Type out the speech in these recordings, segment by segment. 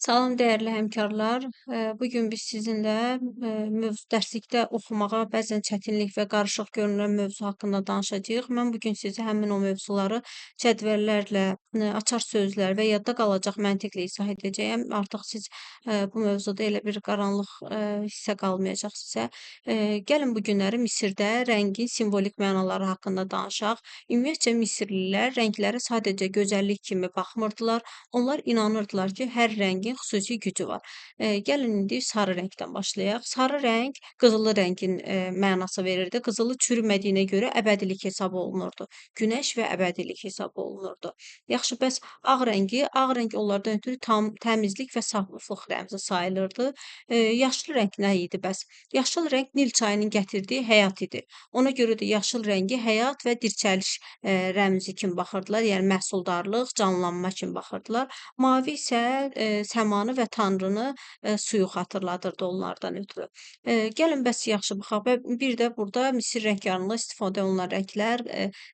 Salam dəyərli həmkarlar. Bu gün biz sizinlə dərslikdə oxumağa bəzən çətinlik və qarışıq görünən mövzu haqqında danışacağıq. Mən bu gün sizə həmin o mövzuları cədvəllərlə, açar sözlər və yadda qalacaq məntiqlə izah edəcəyəm. Artıq siz bu mövzuda elə bir qaranlıq hissə qalmayacaq sizə. Gəlin bu günləri Misirdə rəngin simvolik mənaları haqqında danışaq. Ümumiyyətcə Misirlilər rənglərə sadəcə gözəllik kimi baxmırdılar. Onlar inanırdılar ki, hər rəngin xüsusi gücü var. Gəlin indi sarı rəngdən başlayaq. Sarı rəng qızılı rəngin mənası verirdi. Qızılı çürümədiyinə görə əbədilik hesab olunurdu. Günəş və əbədilik hesab olunurdu. Yaxşı, bəs ağ rəng onlardan ötürü tam təmizlik və saflıq rəmzi sayılırdı. Yaşıl rəng nə idi bəs? Yaşıl rəng Nil çayının gətirdiyi həyat idi. Ona görə də yaşıl rəngi həyat və dirçəliş rəmzi kimi baxırdılar. Yəni məhsuldarlıq, canlanma kimi baxırdılar. Mavi isə səmanı və Tanrını, suyu xatırladırdı onlardan ötrü. Gəlin bəs yaxşı baxaq və bir də burada Misir rəngkarlığında istifadə olunan rənglər,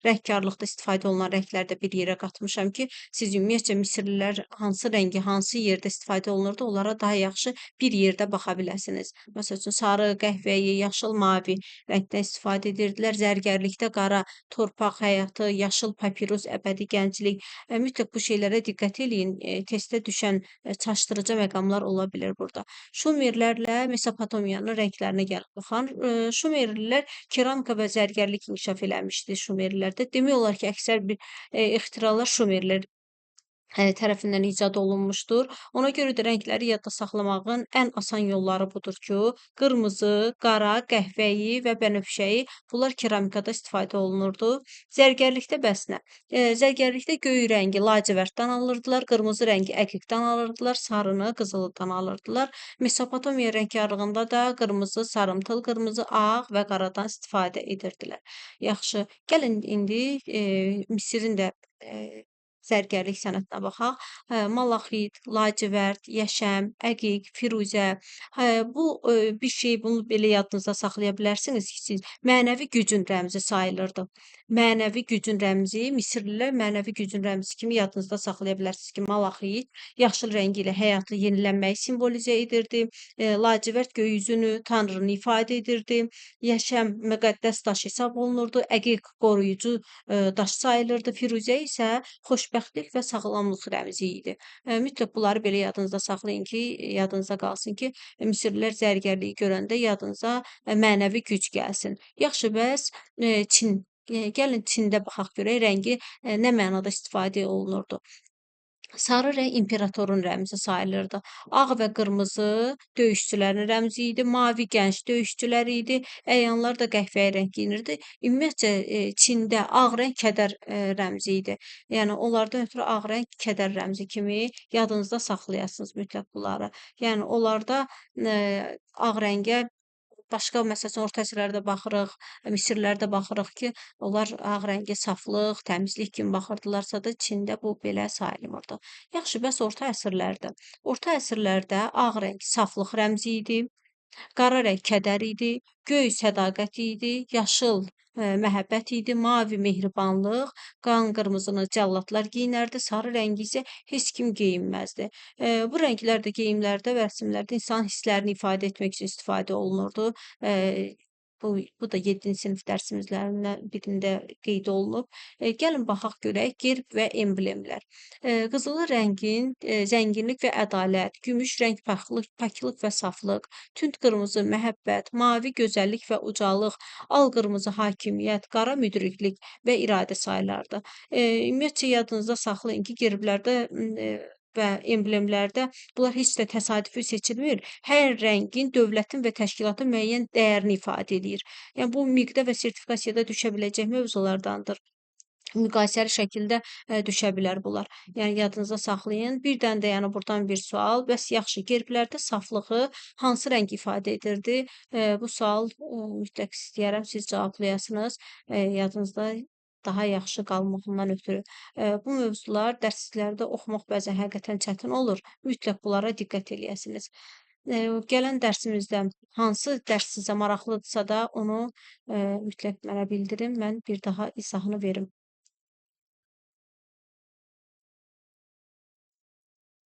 rəngkarlıqda istifadə olunan rəngləri də bir yerə qatmışam ki, siz ümumiyyətcə Misirlilər hansı rəngi hansı yerdə istifadə olunurdu, onlara daha yaxşı bir yerdə baxa biləsiniz. Məsəl üçün sarı, qəhvəyi, yaşıl, mavi rəngdən istifadə edirdilər. Zərgərlikdə qara, torpaq həyatı, yaşıl papirus, əbədi gənclik. Mütləq bu şeylərə diqqət eləyin. Testdə düşən çaşdırıcı məqamlar ola bilər burada. Şumerlərlə Mesopotamiyanın rənglərinə gəlib baxan. Şumerlilər keramika və zərgərlik inkişaf eləmişdi Şumerlərdə. Demək olar ki, əksər bir ixtiralar Şumerlər tərəfindən icad olunmuşdur. Ona görə də rəngləri yadda saxlamağın ən asan yolları budur ki, qırmızı, qara, qəhvəyi və bənövşəyi bunlar keramikada istifadə olunurdu. Zərgərlikdə bəs nə? Zərgərlikdə göy rəngi lacivərtdən alırdılar, qırmızı rəngi əqiqdən alırdılar, sarını qızılıdan alırdılar. Mesopotamiya rəngkarlığında da qırmızı, sarımtıl qırmızı, ağ və qaradan istifadə edirdilər. Yaxşı, gəlin indi Misirin də zərgərlik sənətinə baxaq. Malaxit, lacivərd, yeşəm, əqiq, firuzə. Bu bir şey bunu belə yadınızda saxlaya bilərsiniz ki, siz mənəvi gücün rəmzi sayılırdı. Mənəvi gücün rəmzi, Misirlilər mənəvi gücün rəmzi kimi yadınızda saxlaya bilərsiniz ki, malaxit yaşıl rəngi ilə həyatı yenilənməyi simvolizə edirdi. Lacivərd göy üzünü, Tanrını ifadə edirdi. Yeşəm müqəddəs daş hesab olunurdu. Əqiq qoruyucu daş sayılırdı. Firuzə isə xoşbəxtlik və sağlamlıq rəmzi idi. Mütləq bunları belə yadınızda saxlayın ki, yadınıza qalsın ki, Misirlilər zərgərliyi görəndə yadınıza mənəvi güc gəlsin. Yaxşı, bəs Çin. Gəlin Çində baxaq görək rəngi nə mənada istifadə olunurdu. Sarı rəng imperatorun rəmzi sayılırdı. Ağ və qırmızı döyüşçülərin rəmzi idi. Mavi gənc döyüşçülər idi. Əyanlar da qəhvəyi rəng geyinirdi. Ümumiyyətcə Çində ağ rəng kədər rəmzi idi. Yəni onlardan ötürü ağ rəng kədər rəmzi kimi yadınızda saxlayasınız mütləq bunları. Yəni onlarda ağ rəngə başqa məsəl üçün orta əsrlərdə baxırıq, Misirlərdə baxırıq ki, onlar ağ rəngi saflıq, təmizlik kimi baxırdılarsa da Çində bu belə sayılmırdı. Yaxşı, bəs orta əsrlərdə? Orta əsrlərdə ağ rəng saflıq rəmzi idi. Qara rəng kədər idi, göy sədaqət idi, yaşıl məhəbbət idi, mavi mehribanlıq, qan qırmızını cəlladlar geyinərdi, sarı rəngi isə heç kim geyinməzdi. Bu rənglər də geyimlərdə və rəsmlərdə insan hisslərini ifadə etmək üçün istifadə olunurdu. Bu da 7-ci sinif dərsimizlərindən birində qeyd olunub. Gəlin baxaq görək gerb və emblemlər. Qızılı rəngin zənginlik və ədalət, gümüş rəng paklıq və saflıq, tünd qırmızı məhəbbət, mavi gözəllik və ucalıq, al qırmızı hakimiyyət, qara müdriklik və iradə sayılardı. Ümumiyyətcə yadınızda saxlayın ki, gerblərdə və emblemlərdə bunlar heç də təsadüfi seçilmir. Hər rəngin dövlətin və təşkilatın müəyyən dəyərini ifadə edir. Yəni bu miqdə və sertifikasiyada düşə biləcək mövzulardandır. Müqayisəli şəkildə düşə bilər bunlar. Yəni yadınızda saxlayın. Bir dənə də yəni burdan bir sual. Bəs yaxşı, gerblərdə saflığı hansı rəng ifadə edirdi? Bu sual mütləq istəyərəm siz cavablayasınız. Yadınızda daha yaxşı qalmağından ötürü. Bu mövzular dərsliklərdə oxumaq bəzən həqiqətən çətin olur. Mütləq bunlara diqqət eləyəsiniz. Gələn dərsimizdə hansı dərs sizə maraqlıdırsa da onu mütləq mənə bildirin. Mən bir daha izahını verim.